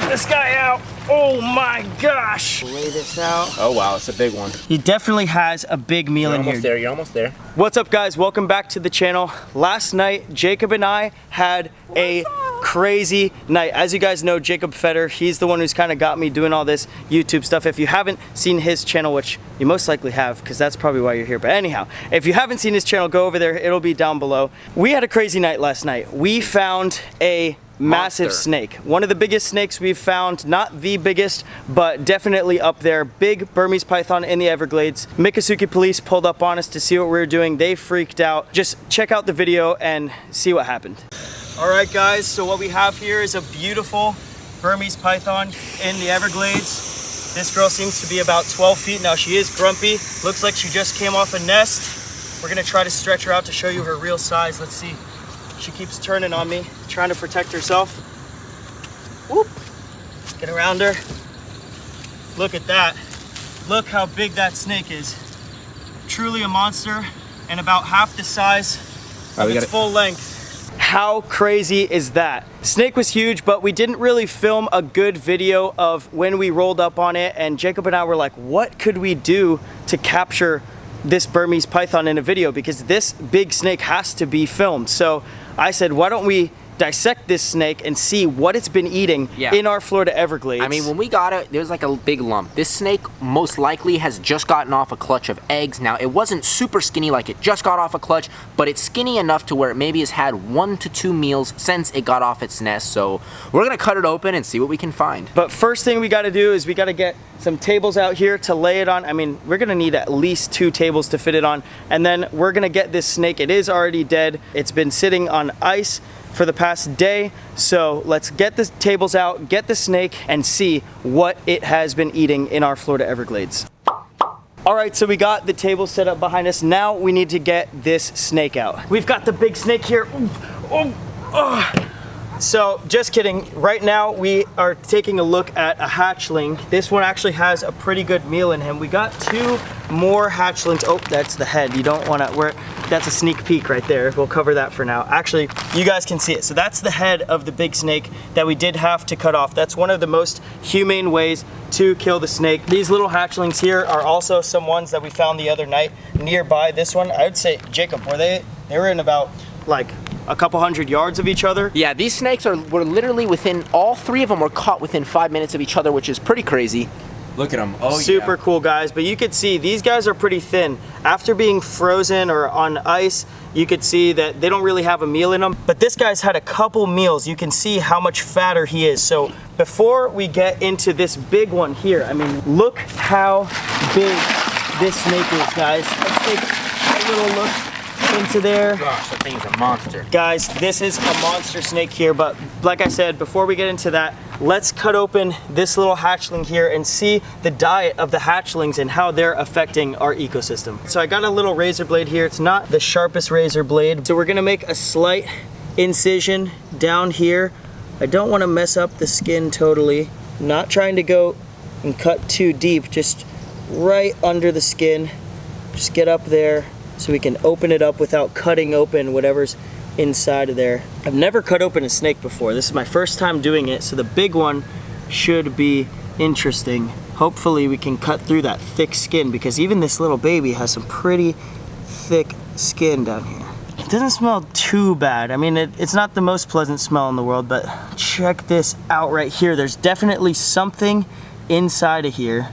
this guy out. Oh my gosh. Lay this out. Oh wow, it's a big one. He definitely has a big meal in here. You're almost there. What's up guys, welcome back to the channel. Last night, Jacob and I had a crazy night. As you guys know, Jacob Fetter, he's the one who's kind of got me doing all this YouTube stuff. If you haven't seen his channel, which you most likely have, because that's probably why you're here. But anyhow, if you haven't seen his channel, go over there, it'll be down below. We had a crazy night last night. We found a massive snake. One of the biggest snakes we've found, not the biggest, but definitely up there. Big Burmese python in the Everglades. Miccosukee police pulled up on us to see what we were doing. They freaked out. Just check out the video and see what happened. All right guys, so what we have here is a beautiful Burmese python in the Everglades. This girl seems to be about 12 feet. Now she is grumpy. Looks like she just came off a nest. We're gonna try to stretch her out to show you her real size. Let's see. She keeps turning on me, trying to protect herself. Whoop. Get around her. Look at that. Look how big that snake is. Truly a monster, and about half the size of its full length. How crazy is that? Snake was huge, but we didn't really film a good video of when we rolled up on it, and Jacob and I were like, what could we do to capture this Burmese python in a video, because this big snake has to be filmed. So I said, why don't we dissect this snake and see what it's been eating in our Florida Everglades. I mean, when we got it, there was like a big lump. This snake most likely has just gotten off a clutch of eggs. Now, it wasn't super skinny like it just got off a clutch, but it's skinny enough to where it maybe has had 1 to 2 meals since it got off its nest. So we're gonna cut it open and see what we can find. But first thing we gotta do is we gotta get some tables out here to lay it on. I mean, we're gonna need at least 2 tables to fit it on. And then we're gonna get this snake. It is already dead. It's been sitting on ice for the past day. So let's get the tables out, get the snake, and see what it has been eating in our Florida Everglades. All right, so we got the table set up behind us. Now we need to get this snake out. We've got the big snake here. So just kidding, right now we are taking a look at a hatchling. This one actually has a pretty good meal in him. We got 2 more hatchlings. Oh, that's the head. You don't wanna, that's a sneak peek right there. We'll cover that for now. Actually, you guys can see it. So that's the head of the big snake that we did have to cut off. That's one of the most humane ways to kill the snake. These little hatchlings here are also some ones that we found the other night nearby. This one, I would say, Jacob, they were in about like a couple 100 yards of each other. Yeah, these snakes were literally within, all 3 of them were caught within 5 minutes of each other, which is pretty crazy. Look at them. Oh, super cool, guys. But you could see these guys are pretty thin. After being frozen or on ice, you could see that they don't really have a meal in them. But this guy's had a couple meals. You can see how much fatter he is. So before we get into this big one here, I mean, look how big this snake is, guys. Let's take a little look into there. Gosh, that thing's a monster. Guys, this is a monster snake here, but like I said, before we get into that, let's cut open this little hatchling here and see the diet of the hatchlings and how they're affecting our ecosystem. So I got a little razor blade here. It's not the sharpest razor blade. So we're gonna make a slight incision down here. I don't wanna mess up the skin totally. I'm not trying to go and cut too deep, just right under the skin. Just get up there so we can open it up without cutting open whatever's inside of there. I've never cut open a snake before. This is my first time doing it, so the big one should be interesting. Hopefully we can cut through that thick skin, because even this little baby has some pretty thick skin down here. It doesn't smell too bad. I mean, it's not the most pleasant smell in the world, but check this out right here. There's definitely something inside of here.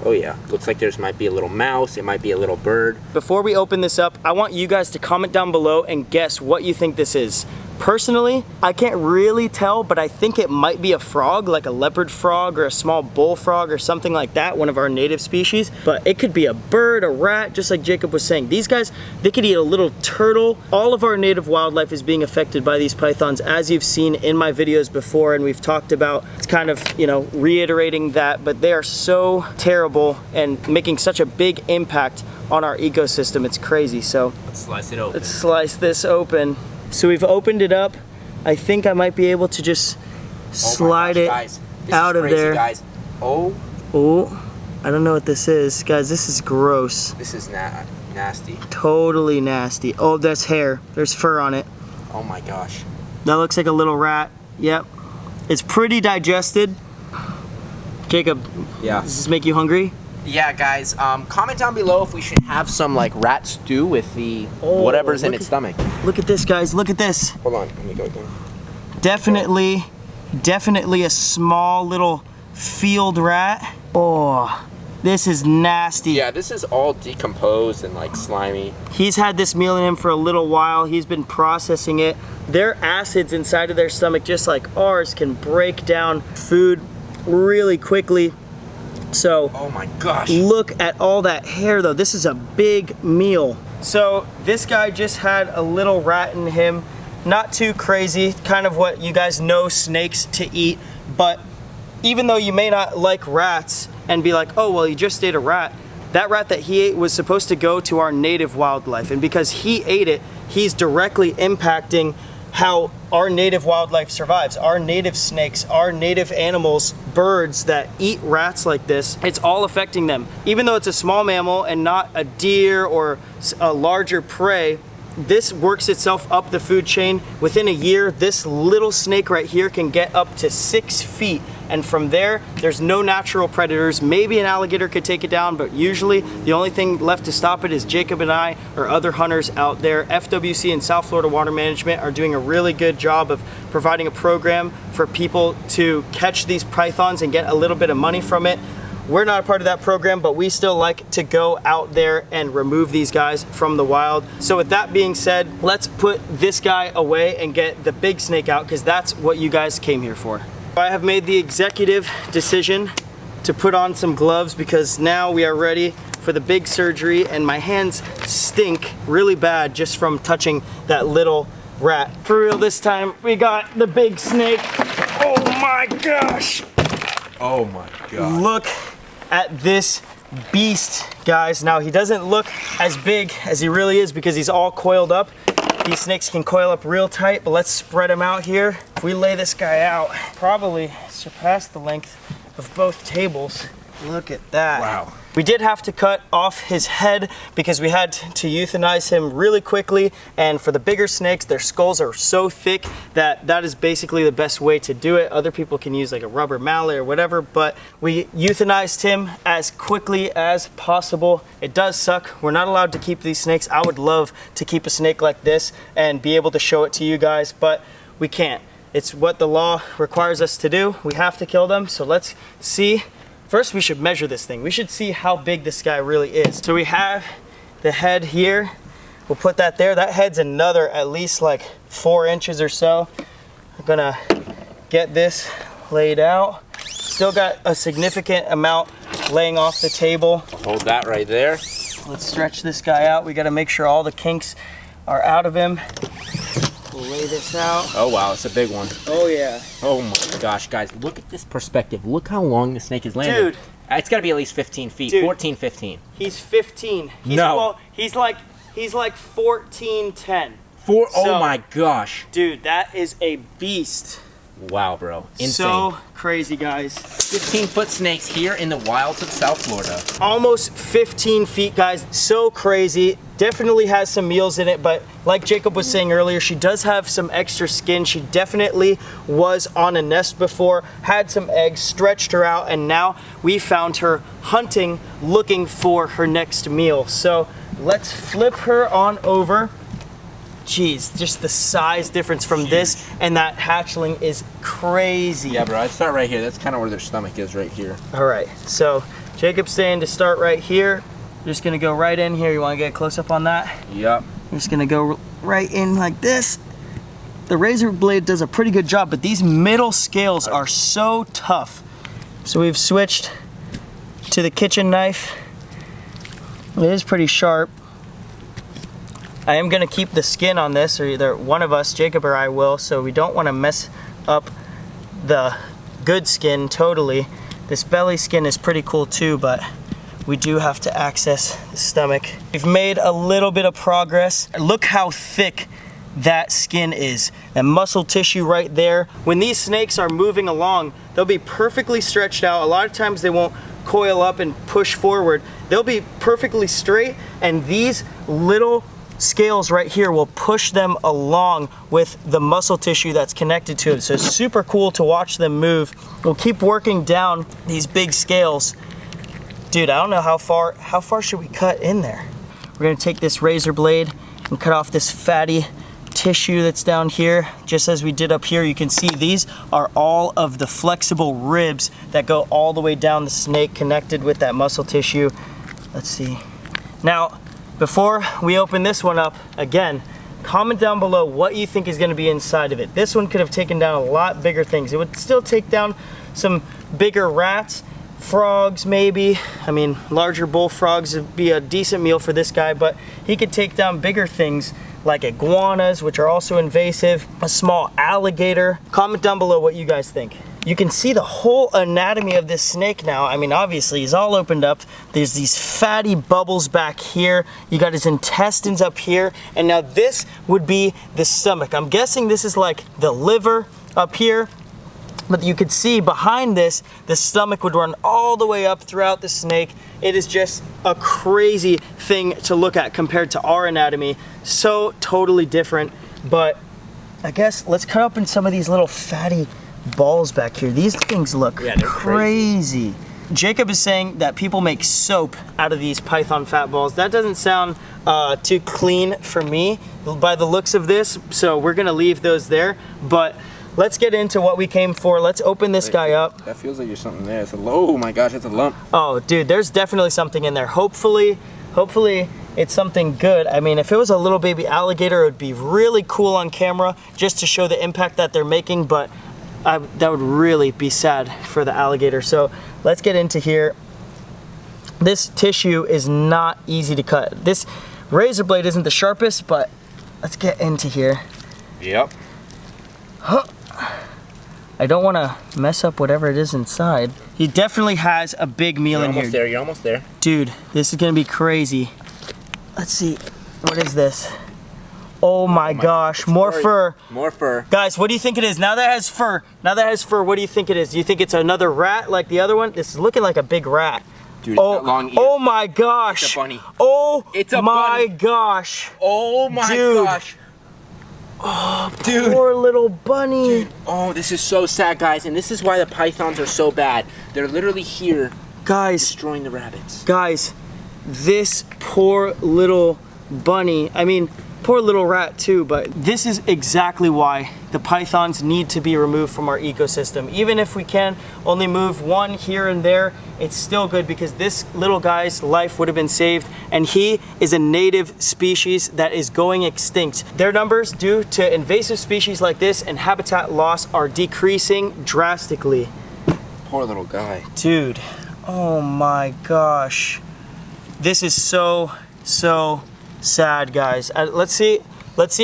Oh yeah, looks like there's might be a little mouse, it might be a little bird. Before we open this up, I want you guys to comment down below and guess what you think this is. Personally, I can't really tell, but I think it might be a frog, like a leopard frog or a small bullfrog or something like that, one of our native species. But it could be a bird, a rat, just like Jacob was saying. These guys, they could eat a little turtle. All of our native wildlife is being affected by these pythons, as you've seen in my videos before, and we've talked about. It's kind of, you know, reiterating that, but they are so terrible and making such a big impact on our ecosystem. It's crazy. So let's slice it open. Let's slice this open. So we've opened it up. I think I might be able to just slide it out of there. Guys. Oh, I don't know what this is. Guys, this is gross. This is nasty. Totally nasty. Oh, that's hair. There's fur on it. Oh my gosh. That looks like a little rat. Yep. It's pretty digested. Jacob, Yeah. does this make you hungry? Yeah, guys, comment down below if we should have some like rat stew with the whatever's in its stomach. Look at this, guys. Look at this. Hold on, let me go again. Definitely a small little field rat. Oh, this is nasty. Yeah, this is all decomposed and like slimy. He's had this meal in him for a little while. He's been processing it. Their acids inside of their stomach, just like ours, can break down food really quickly. So, oh my gosh. Look at all that hair though. This is a big meal. So this guy just had a little rat in him. Not too crazy, kind of what you guys know snakes to eat, but even though you may not like rats and be like, oh, well, he just ate a rat, that rat that he ate was supposed to go to our native wildlife, and because he ate it, he's directly impacting how our native wildlife survives. Our native snakes, our native animals, birds that eat rats like this, it's all affecting them. Even though it's a small mammal and not a deer or a larger prey, this works itself up the food chain. Within a year, this little snake right here can get up to 6 feet. And from there, there's no natural predators. Maybe an alligator could take it down, but usually the only thing left to stop it is Jacob and I or other hunters out there. FWC and South Florida Water Management are doing a really good job of providing a program for people to catch these pythons and get a little bit of money from it. We're not a part of that program, but we still like to go out there and remove these guys from the wild. So with that being said, let's put this guy away and get the big snake out, because that's what you guys came here for. I have made the executive decision to put on some gloves because now we are ready for the big surgery, and my hands stink really bad just from touching that little rat. For real this time, we got the big snake. Oh my gosh. Oh my god. Look at this beast, guys. Now he doesn't look as big as he really is because he's all coiled up. These snakes can coil up real tight, but let's spread him out here. If we lay this guy out, probably surpass the length of both tables. Look at that. Wow. We did have to cut off his head because we had to euthanize him really quickly, and for the bigger snakes, their skulls are so thick that is basically the best way to do it. Other people can use like a rubber mallet or whatever, but we euthanized him as quickly as possible. It does suck. We're not allowed to keep these snakes. I would love to keep a snake like this and be able to show it to you guys, but we can't. It's what the law requires us to do. We have to kill them, so let's see. First, we should measure this thing. We should see how big this guy really is. So we have the head here. We'll put that there. That head's another at least like 4 inches or so. I'm gonna get this laid out. Still got a significant amount laying off the table. Hold that right there. Let's stretch this guy out. We gotta make sure all the kinks are out of him. We'll lay this out. Oh wow, it's a big one. Oh yeah. Oh my gosh, guys, look at this perspective. Look how long the snake is landing. Dude. It's gotta be at least 15 feet, Dude. 14, 15. He's 15. No. He's like 14, 10. Oh So- my gosh. Dude, that is a beast. Wow, bro. Insane. So crazy, guys. 15-foot snakes here in the wilds of South Florida. Almost 15 feet, guys. So crazy. Definitely has some meals in it, but like Jacob was saying earlier, she does have some extra skin. She definitely was on a nest before, had some eggs, stretched her out, and now we found her hunting, looking for her next meal. So let's flip her on over. Jeez, just the size difference from this and that hatchling is crazy. Yeah, bro, I'd start right here. That's kind of where their stomach is, right here. All right, so Jacob's saying to start right here. You're just gonna go right in here. You wanna get a close up on that? Yep. You're just gonna go right in like this. The razor blade does a pretty good job, but these middle scales are so tough. So we've switched to the kitchen knife. It is pretty sharp. I am gonna keep the skin on this, or either one of us, Jacob or I will, so we don't wanna mess up the good skin totally. This belly skin is pretty cool too, but we do have to access the stomach. We've made a little bit of progress. Look how thick that skin is. That muscle tissue right there. When these snakes are moving along, they'll be perfectly stretched out. A lot of times they won't coil up and push forward. They'll be perfectly straight, and these little scales right here will push them along with the muscle tissue that's connected to it. So it's super cool to watch them move. We'll keep working down these big scales. Dude, I don't know how far should we cut in there? We're gonna take this razor blade and cut off this fatty tissue that's down here, just as we did up here. You can see these are all of the flexible ribs that go all the way down the snake, connected with that muscle tissue. Let's see. Now, before we open this one up, again, comment down below what you think is gonna be inside of it. This one could have taken down a lot bigger things. It would still take down some bigger rats, frogs maybe. I mean, larger bullfrogs would be a decent meal for this guy, but he could take down bigger things like iguanas, which are also invasive, a small alligator. Comment down below what you guys think. You can see the whole anatomy of this snake now. I mean, obviously he's all opened up. There's these fatty bubbles back here. You got his intestines up here. And now this would be the stomach. I'm guessing this is like the liver up here. But you could see behind this, the stomach would run all the way up throughout the snake. It is just a crazy thing to look at compared to our anatomy. So totally different. But I guess let's cut open some of these little fatty balls back here. These things look crazy. Jacob is saying that people make soap out of these python fat balls. That doesn't sound too clean for me by the looks of this. So we're gonna leave those there. But let's get into what we came for. Let's open this guy up. That feels like there's something there. It's oh my gosh, it's a lump. Oh, dude, there's definitely something in there. Hopefully it's something good. I mean, if it was a little baby alligator, it would be really cool on camera just to show the impact that they're making, but that would really be sad for the alligator. So let's get into here. This tissue is not easy to cut. This razor blade isn't the sharpest, but let's get into here. Yep. I don't want to mess up whatever it is inside. He definitely has a big meal in here. You're almost there. Dude, this is gonna be crazy. Let's see, what is this? Oh my gosh, more fur. More fur. Guys, what do you think it is? Now that it has fur, what do you think it is? Do you think it's another rat like the other one? This is looking like a big rat. Dude, it's got long ears. Oh my gosh. It's a bunny. Oh it's a my bunny. Gosh. Oh my gosh. Oh, dude. Poor little bunny. Dude, oh, this is so sad, guys, and this is why the pythons are so bad. They're literally here, guys, destroying the rabbits. Guys, this poor little bunny, I mean, poor little rat too, but this is exactly why the pythons need to be removed from our ecosystem. Even if we can only move one here and there, it's still good because this little guy's life would have been saved, and he is a native species that is going extinct. Their numbers due to invasive species like this and habitat loss are decreasing drastically. Poor little guy. Dude, oh my gosh. This is so sad, guys. Let's see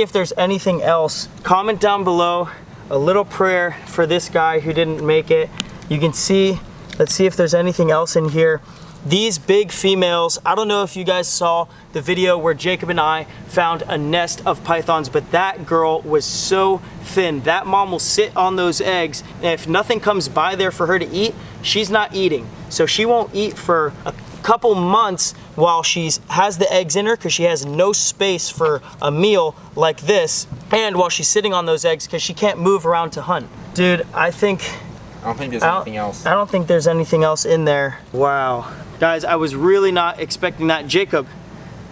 if there's anything else. Comment down below a little prayer for this guy who didn't make it. You can see, let's see if there's anything else in here. These big females, I don't know if you guys saw the video where Jacob and I found a nest of pythons, but that girl was so thin. That mom will sit on those eggs, and if nothing comes by there for her to eat, she's not eating. So she won't eat for a couple months while she has the eggs in her, because she has no space for a meal like this, and while she's sitting on those eggs because she can't move around to hunt. Dude, I don't think there's anything else. I don't think there's anything else in there. Wow. Guys, I was really not expecting that. Jacob,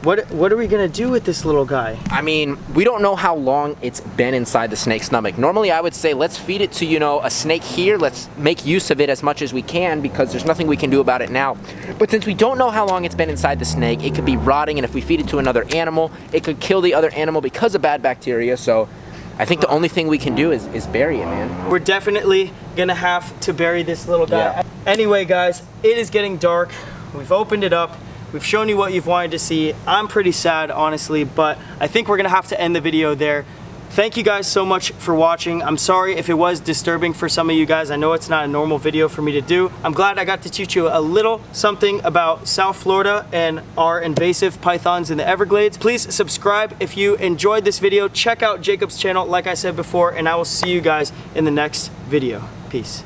what are we gonna do with this little guy? I mean, we don't know how long it's been inside the snake's stomach. Normally I would say let's feed it to, you know, a snake here. Let's make use of it as much as we can because there's nothing we can do about it now. But since we don't know how long it's been inside the snake, it could be rotting, and if we feed it to another animal, it could kill the other animal because of bad bacteria. So I think the only thing we can do is bury it, man. We're definitely gonna have to bury this little guy. Yeah. Anyway, guys, it is getting dark. We've opened it up. We've shown you what you've wanted to see. I'm pretty sad, honestly, but I think we're gonna have to end the video there. Thank you guys so much for watching. I'm sorry if it was disturbing for some of you guys. I know it's not a normal video for me to do. I'm glad I got to teach you a little something about South Florida and our invasive pythons in the Everglades. Please subscribe if you enjoyed this video. Check out Jacob's channel, like I said before, and I will see you guys in the next video. Peace.